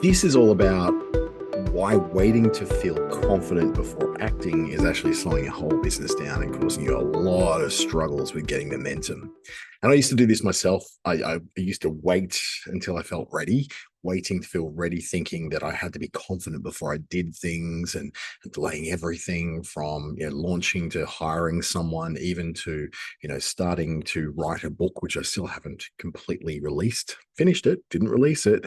This is all about why waiting to feel confident before acting is actually slowing your whole business down and causing you a lot of struggles with getting momentum. And I used to do this myself. I used to wait until I felt ready, waiting to feel ready, thinking that I had to be confident before I did things and delaying everything from launching to hiring someone, even to starting to write a book, which I still haven't completely released. Finished it, didn't release it,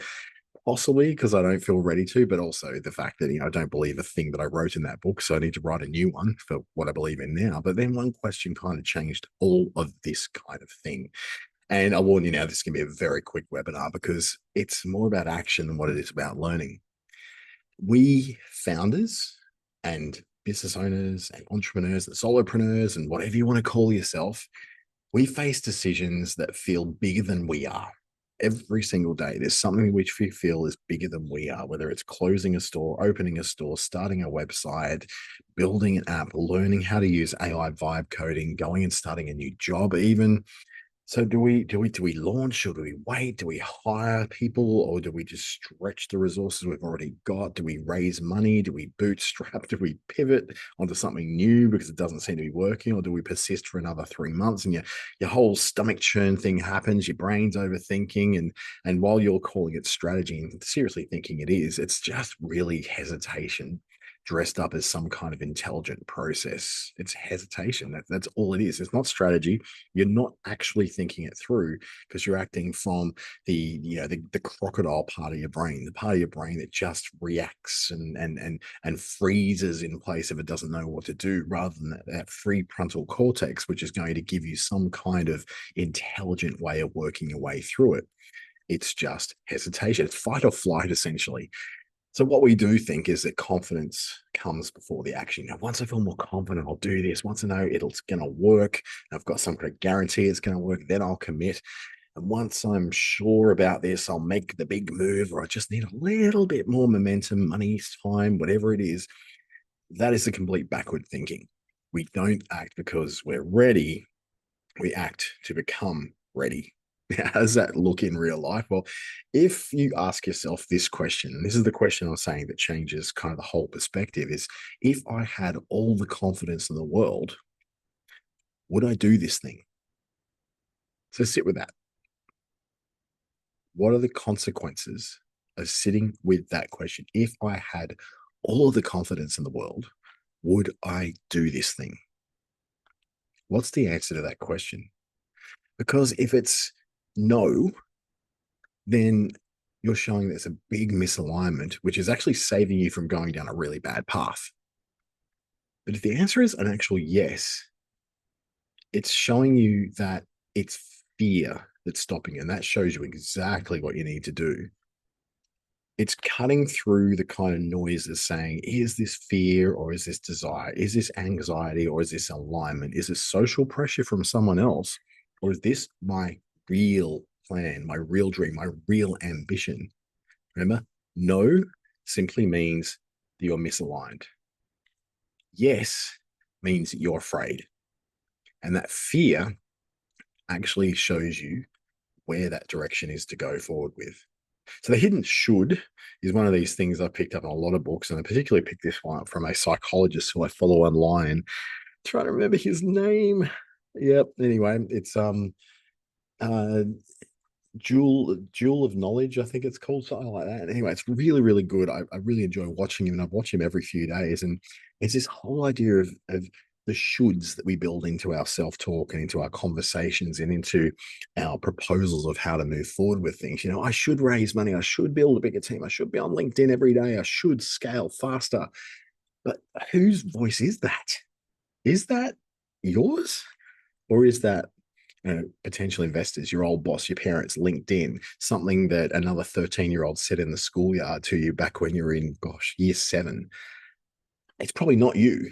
possibly because I don't feel ready to, but also the fact that I don't believe a thing that I wrote in that book, so I need to write a new one for what I believe in now. But then one question kind of changed all of this kind of thing. And I warn you now, this can be a very quick webinar because it's more about action than what it is about learning. We founders and business owners and entrepreneurs and solopreneurs and whatever you want to call yourself, we face decisions that feel bigger than we are. Every single day, there's something which we feel is bigger than we are, whether it's closing a store, opening a store, starting a website, building an app, learning how to use AI vibe coding, going and starting a new job, even. So do we launch, or do we wait? Do we hire people, or do we just stretch the resources we've already got? Do we raise money? Do we bootstrap? Do we pivot onto something new because it doesn't seem to be working? Or do we persist for another 3 months and your whole stomach churn thing happens, your brain's overthinking, and while you're calling it strategy and seriously thinking it is, it's just really hesitation dressed up as some kind of intelligent process. It's hesitation. That's all it is. It's not strategy. You're not actually thinking it through because you're acting from the crocodile part of your brain, the part of your brain that just reacts and freezes in place if it doesn't know what to do, rather than that free frontal cortex, which is going to give you some kind of intelligent way of working your way through it. It's just hesitation. It's fight or flight, essentially. So what we do think is that confidence comes before the action. Once I feel more confident, I'll do this. Once I know it's going to work, I've got some kind of guarantee it's going to work, then I'll commit. And once I'm sure about this, I'll make the big move, or I just need a little bit more momentum, money, time, whatever it is. That is the complete backward thinking. We don't act because we're ready. We act to become ready. How does that look in real life? Well, if you ask yourself this question, and this is the question I'm saying that changes kind of the whole perspective, is if I had all the confidence in the world, would I do this thing? So sit with that. What are the consequences of sitting with that question? If I had all of the confidence in the world, would I do this thing? What's the answer to that question? Because if it's no, then you're showing there's a big misalignment, which is actually saving you from going down a really bad path. But if the answer is an actual yes, it's showing you that it's fear that's stopping you. And that shows you exactly what you need to do. It's cutting through the kind of noises saying, is this fear or is this desire? Is this anxiety or is this alignment? Is this social pressure from someone else? Or is this my real plan, my real dream, my real ambition? Remember, no simply means that you're misaligned. Yes means that you're afraid. And that fear actually shows you where that direction is to go forward with. So the hidden should is one of these things I picked up in a lot of books, and I particularly picked this one up from a psychologist who I follow online. Trying to remember his name. Yep. Anyway, it's uh Jewel of Knowledge, I think it's called, something like that. Anyway, it's really, really good. I really enjoy watching him, and I watch him every few days. And it's this whole idea of the shoulds that we build into our self-talk and into our conversations and into our proposals of how to move forward with things. I should raise money, I should build a bigger team, I should be on LinkedIn every day, I should scale faster. But whose voice is that? Is that yours? Or is that potential investors, your old boss, your parents, LinkedIn, something that another 13-year-old said in the schoolyard to you back when you were in, gosh, year 7? It's probably not you.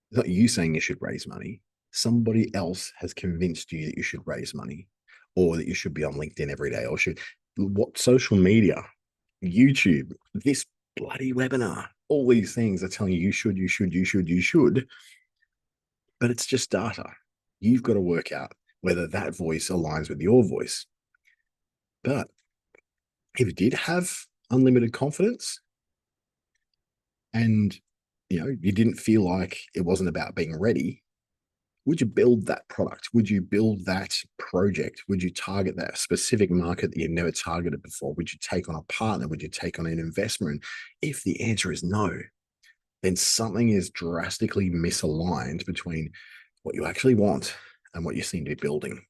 It's not you saying you should raise money. Somebody else has convinced you that you should raise money, or that you should be on LinkedIn every day, or should what social media, YouTube, this bloody webinar, all these things are telling you you should, you should, you should, you should. But it's just data. You've got to work out whether that voice aligns with your voice. But if you did have unlimited confidence, and you didn't feel like it wasn't about being ready, would you build that product? Would you build that project? Would you target that specific market that you've never targeted before? Would you take on a partner? Would you take on an investment? If the answer is no, then something is drastically misaligned between what you actually want and what you seem to be building.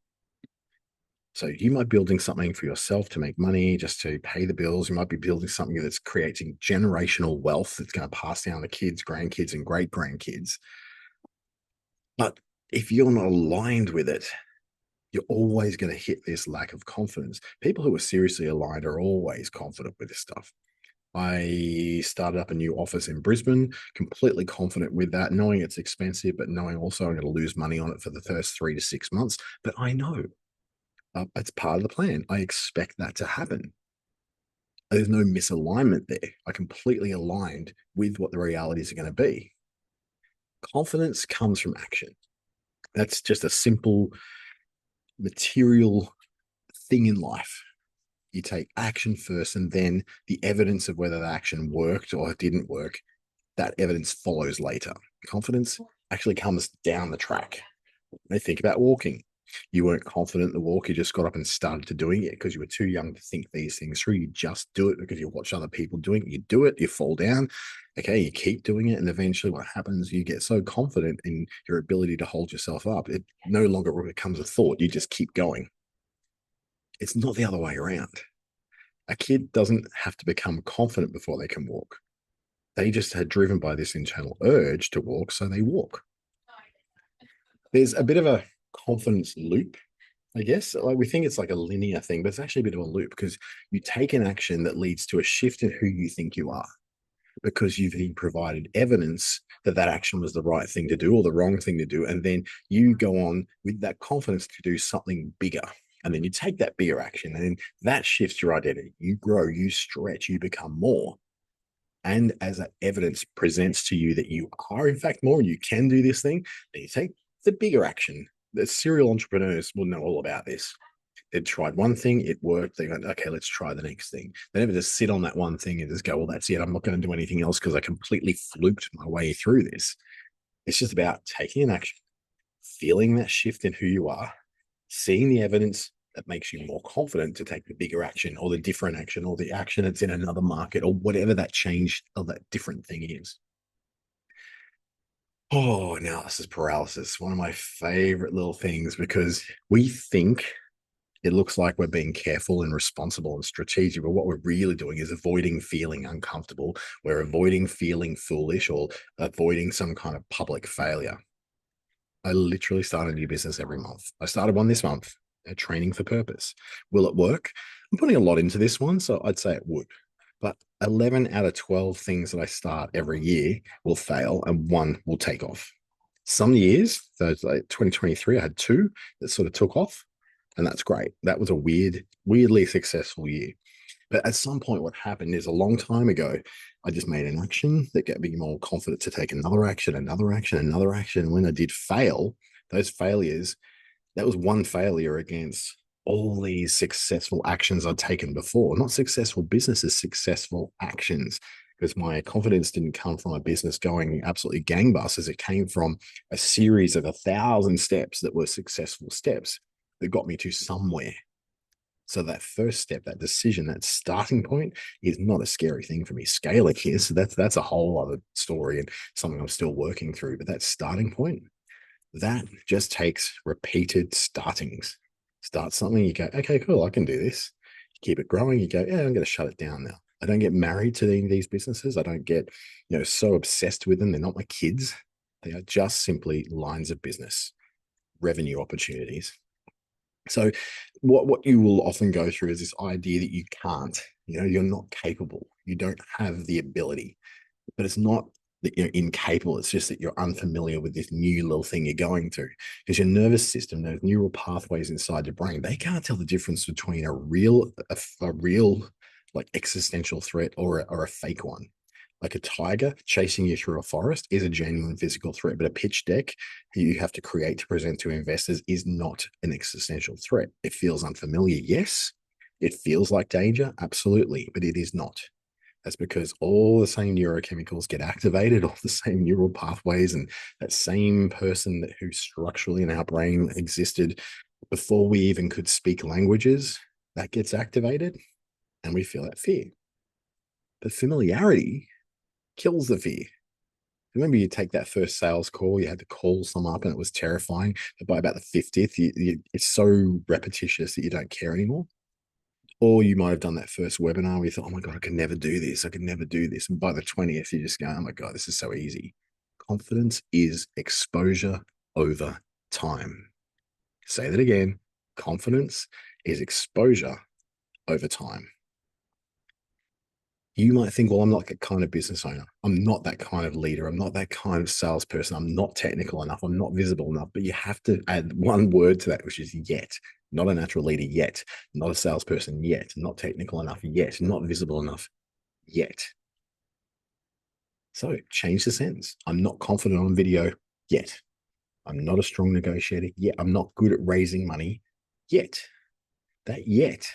So you might be building something for yourself to make money, just to pay the bills. You might be building something that's creating generational wealth that's going to pass down to kids, grandkids, and great grandkids. But if you're not aligned with it, you're always going to hit this lack of confidence. People who are seriously aligned are always confident with this stuff. I started up a new office in Brisbane, completely confident with that, knowing it's expensive, but knowing also I'm going to lose money on it for the first 3 to 6 months. But I know it's part of the plan. I expect that to happen. There's no misalignment there. I completely aligned with what the realities are going to be. Confidence comes from action. That's just a simple material thing in life. You take action first, and then the evidence of whether the action worked or didn't work, that evidence follows later. Confidence actually comes down the track. They think about walking. You weren't confident in the walk. You just got up and started to doing it because you were too young to think these things through. You just do it because you watch other people doing it. You do it, you fall down. Okay, you keep doing it. And eventually what happens, you get so confident in your ability to hold yourself up, it no longer becomes a thought. You just keep going. It's not the other way around. A kid doesn't have to become confident before they can walk. They just are driven by this internal urge to walk, so they walk. There's a bit of a confidence loop, I guess. Like we think it's like a linear thing, but it's actually a bit of a loop because you take an action that leads to a shift in who you think you are because you've been provided evidence that that action was the right thing to do or the wrong thing to do. And then you go on with that confidence to do something bigger. And then you take that bigger action and then that shifts your identity. You grow, you stretch, you become more. And as that evidence presents to you that you are in fact more and you can do this thing, then you take the bigger action. The serial entrepreneurs will know all about this. They'd tried one thing, it worked. They went, okay, let's try the next thing. They never just sit on that one thing and just go, well, that's it. I'm not going to do anything else because I completely fluked my way through this. It's just about taking an action, feeling that shift in who you are, seeing the evidence that makes you more confident to take the bigger action or the different action or the action that's in another market or whatever that change or that different thing is. Oh, analysis paralysis, one of my favorite little things because we think it looks like we're being careful and responsible and strategic, but what we're really doing is avoiding feeling uncomfortable. We're avoiding feeling foolish or avoiding some kind of public failure. I literally start a new business every month. I started one this month, training for purpose. Will it work? I'm putting a lot into this one, so I'd say it would. But 11 out of 12 things that I start every year will fail and one will take off. Some years, so like 2023, I had two that sort of took off, and that's great. That was a weirdly successful year. But at some point, what happened is a long time ago, I just made an action that got me more confident to take another action, another action, another action. And when I did fail, those failures, that was one failure against all these successful actions I'd taken before. Not successful businesses, successful actions. Because my confidence didn't come from a business going absolutely gangbusters. It came from a series of 1,000 steps that were successful steps that got me to somewhere. So that first step, that decision, that starting point is not a scary thing for me. Scaling is, so that's a whole other story and something I'm still working through. But that starting point, that just takes repeated startings. Start something, you go, okay, cool, I can do this. You keep it growing, you go, yeah, I'm going to shut it down now. I don't get married to these businesses. I don't get, so obsessed with them. They're not my kids. They are just simply lines of business, revenue opportunities. So what you will often go through is this idea that you can't, you're not capable. You don't have the ability, but it's not that you're incapable. It's just that you're unfamiliar with this new little thing you're going through because your nervous system, those neural pathways inside your brain, they can't tell the difference between a real like existential threat or a fake one. Like a tiger chasing you through a forest is a genuine physical threat, but a pitch deck you have to create to present to investors is not an existential threat. It feels unfamiliar, yes, It feels like danger, absolutely, but it is not. That's because all the same neurochemicals get activated, all the same neural pathways, and that same person who structurally in our brain existed before we even could speak languages, that gets activated, and we feel that fear. But familiarity kills the fear. Remember, you take that first sales call, you had to call someone up and it was terrifying. But by about the 50th, it's so repetitious that you don't care anymore. Or you might have done that first webinar where you thought, oh my God, I could never do this. I could never do this. And by the 20th, you just go, oh my God, this is so easy. Confidence is exposure over time. Say that again. Confidence is exposure over time. You might think, well, I'm not that kind of business owner. I'm not that kind of leader. I'm not that kind of salesperson. I'm not technical enough. I'm not visible enough. But you have to add one word to that, which is yet. Not a natural leader yet. Not a salesperson yet. Not technical enough yet. Not visible enough yet. So change the sentence. I'm not confident on video yet. I'm not a strong negotiator yet. I'm not good at raising money yet. That yet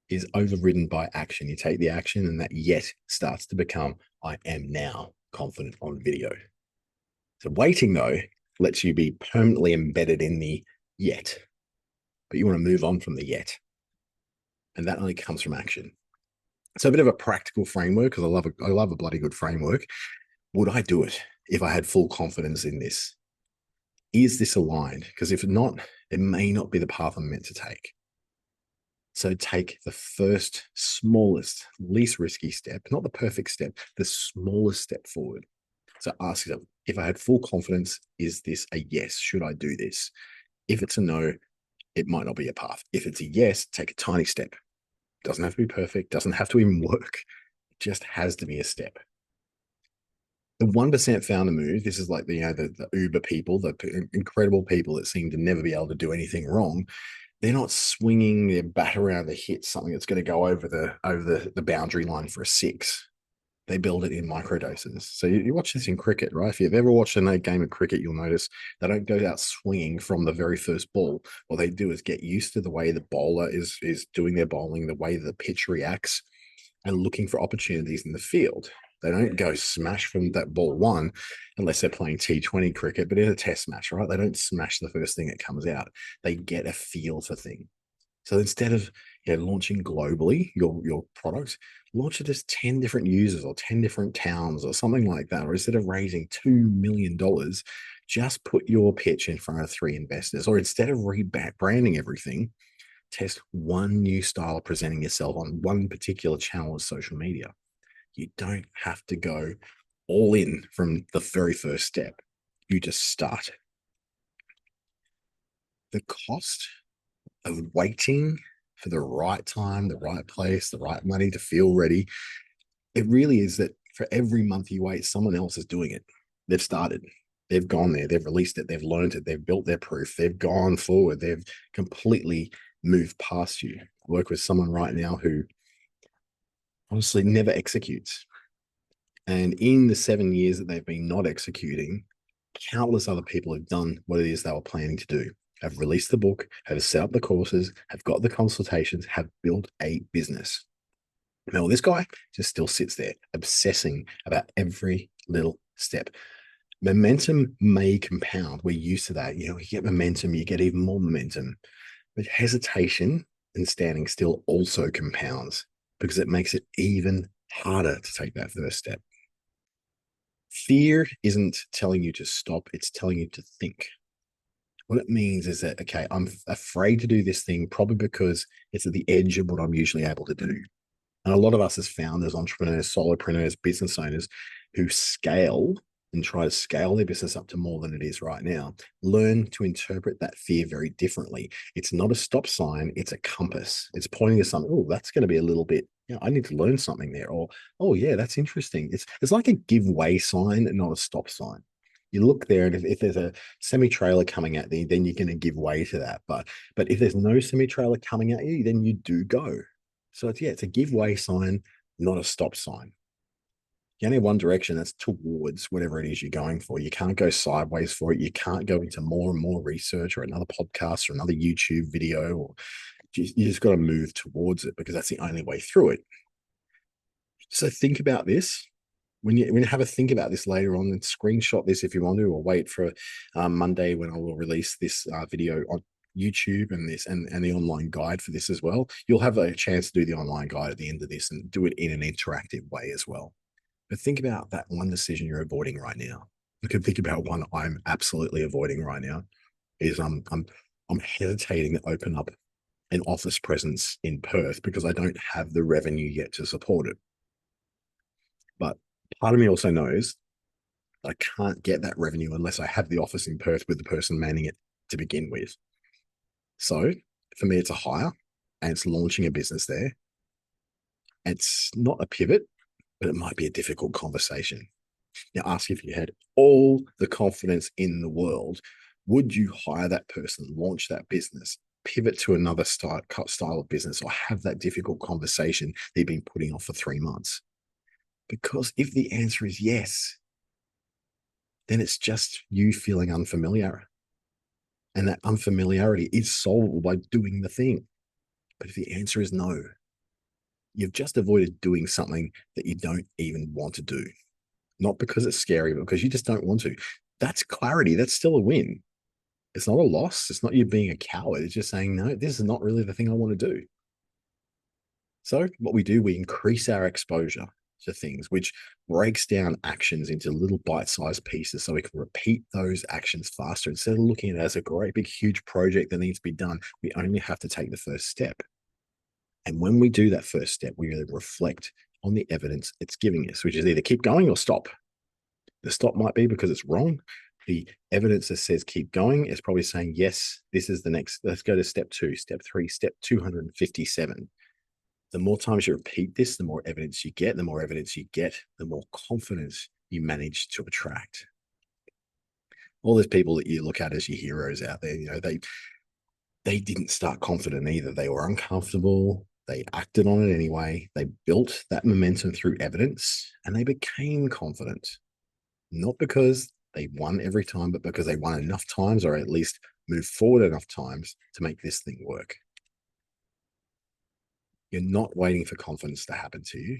is overridden by action. You take the action, and that yet starts to become, I am now confident on video. So waiting, though, lets you be permanently embedded in the yet, but you want to move on from the yet. And that only comes from action. So a bit of a practical framework, because I love a bloody good framework. Would I do it if I had full confidence in this? Is this aligned? Because if not, it may not be the path I'm meant to take. So take the first, smallest, least risky step, not the perfect step, the smallest step forward. So ask yourself, if I had full confidence, is this a yes? Should I do this? If it's a no, it might not be a path. If it's a yes, take a tiny step. Doesn't have to be perfect, doesn't have to even work. It just has to be a step. The 1% found a move. This is like the Uber people, the incredible people that seem to never be able to do anything wrong. They're not swinging their bat around to hit something that's going to go over the boundary line for a six. They build it in microdoses. So you watch this in cricket, right? If you've ever watched a game of cricket, you'll notice they don't go out swinging from the very first ball. What they do is get used to the way the bowler is doing their bowling, the way the pitch reacts, and looking for opportunities in the field. They don't go smash from that ball one unless they're playing T20 cricket, but in a test match, right? They don't smash the first thing that comes out. They get a feel for things. So instead of launching globally your product, launch it as 10 different users or 10 different towns or something like that. Or instead of raising $2 million, just put your pitch in front of 3 investors. Or instead of rebranding everything, test one new style of presenting yourself on one particular channel of social media. You don't have to go all in from the very first step. You just start. The cost of waiting for the right time, the right place, the right money to feel ready, it really is that for every month you wait, someone else is doing it. They've started. They've gone there. They've released it. They've learned it. They've built their proof. They've gone forward. They've completely moved past you. I work with someone right now who honestly never executes. And in the 7 years that they've been not executing, countless other people have done what it is they were planning to do, have released the book, have set up the courses, have got the consultations, have built a business. Now, this guy just still sits there obsessing about every little step. Momentum may compound. We're used to that. You get momentum, you get even more momentum. But hesitation and standing still also compounds because it makes it even harder to take that first step. Fear isn't telling you to stop, it's telling you to think. What it means is that, okay, I'm afraid to do this thing probably because it's at the edge of what I'm usually able to do. And a lot of us as founders, entrepreneurs, solopreneurs, business owners who scale and try to scale their business up to more than it is right now, learn to interpret that fear very differently. It's not a stop sign, it's a compass. It's pointing to something, oh, that's going to be a little bit, I need to learn something there. Or, oh yeah, that's interesting. It's like a give way sign and not a stop sign. You look there, and if there's a semi-trailer coming at you, then you're going to give way to that. But if there's no semi-trailer coming at you, then you do go. So it's a give way sign, not a stop sign. You only have one direction, that's towards whatever it is you're going for. You can't go sideways for it. You can't go into more and more research or another podcast or another YouTube video or You just got to move towards it because that's the only way through it. So think about this. When you have a think about this later on, and screenshot this if you want to, or wait for Monday when I will release this video on YouTube and and the online guide for this as well. You'll have a chance to do the online guide at the end of this and do it in an interactive way as well. But think about that one decision you're avoiding right now. You can think about one I'm absolutely avoiding right now. Is I'm hesitating to open up an office presence in Perth because I don't have the revenue yet to support it. But part of me also knows I can't get that revenue unless I have the office in Perth with the person manning it to begin with. So for me, it's a hire and it's launching a business there. It's not a pivot, but it might be a difficult conversation. Now, ask if you had all the confidence in the world, would you hire that person, launch that business, pivot to another style of business, or have that difficult conversation that you've been putting off for 3 months? Because if the answer is yes, then it's just you feeling unfamiliar. And that unfamiliarity is solvable by doing the thing. But if the answer is no, you've just avoided doing something that you don't even want to do. Not because it's scary, but because you just don't want to. That's clarity. That's still a win. It's not a loss. It's not you being a coward. It's just saying, no, this is not really the thing I want to do. So what we do, we increase our exposure to things, which breaks down actions into little bite-sized pieces so we can repeat those actions faster. Instead of looking at it as a great big huge project that needs to be done, we only have to take the first step. And when we do that first step, we really reflect on the evidence it's giving us, which is either keep going or stop. The stop might be because it's wrong. The evidence that says keep going is probably saying, yes, this is the next. Let's go to step 2, step 3, step 257. The more times you repeat this, the more evidence you get. The more evidence you get, the more confidence you manage to attract. All those people that you look at as your heroes out there, they didn't start confident either. They were uncomfortable. They acted on it anyway. They built that momentum through evidence and they became confident. Not because they won every time, but because they won enough times or at least moved forward enough times to make this thing work. You're not waiting for confidence to happen to you.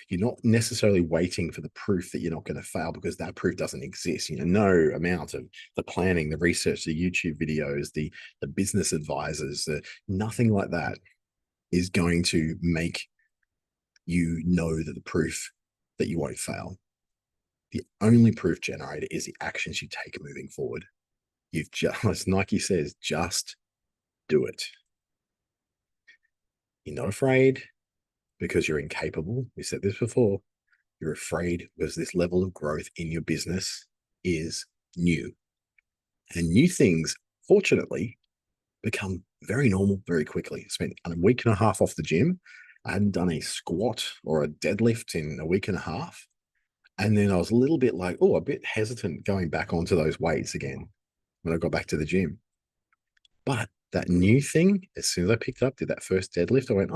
You're not necessarily waiting for the proof that you're not going to fail because that proof doesn't exist. No amount of the planning, the research, the YouTube videos, the business advisors, nothing like that is going to make you know that the proof that you won't fail. The only proof generator is the actions you take moving forward. You've just, as Nike says, just do it. You're not afraid because you're incapable. We said this before. You're afraid because this level of growth in your business is new. And new things, fortunately, become very normal very quickly. I spent a week and a half off the gym. I hadn't done a squat or a deadlift in a week and a half. And then I was a little bit like, a bit hesitant going back onto those weights again when I got back to the gym. But that new thing, as soon as I picked up, did that first deadlift, I went,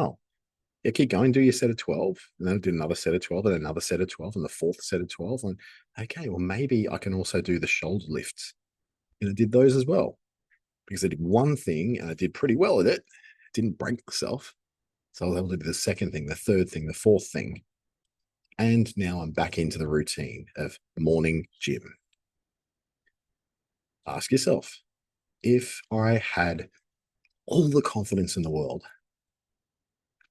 yeah, keep going, do your set of 12. And then I did another set of 12 and another set of 12 and the fourth set of 12. And okay, well, maybe I can also do the shoulder lifts. And I did those as well because I did one thing and I did pretty well at it. Didn't break myself. So I was able to do the second thing, the third thing, the fourth thing. And now I'm back into the routine of morning gym. Ask yourself, if I had all the confidence in the world,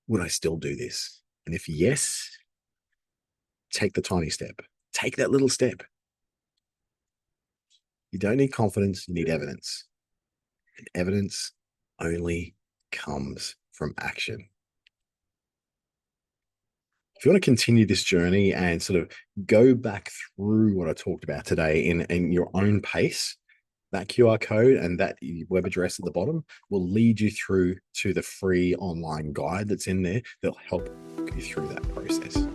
would I still do this? And if yes, take the tiny step. Take that little step. You don't need confidence, you need evidence. And evidence only comes from action. If you want to continue this journey and sort of go back through what I talked about today in your own pace, that QR code and that web address at the bottom will lead you through to the free online guide that's in there that'll help you through that process.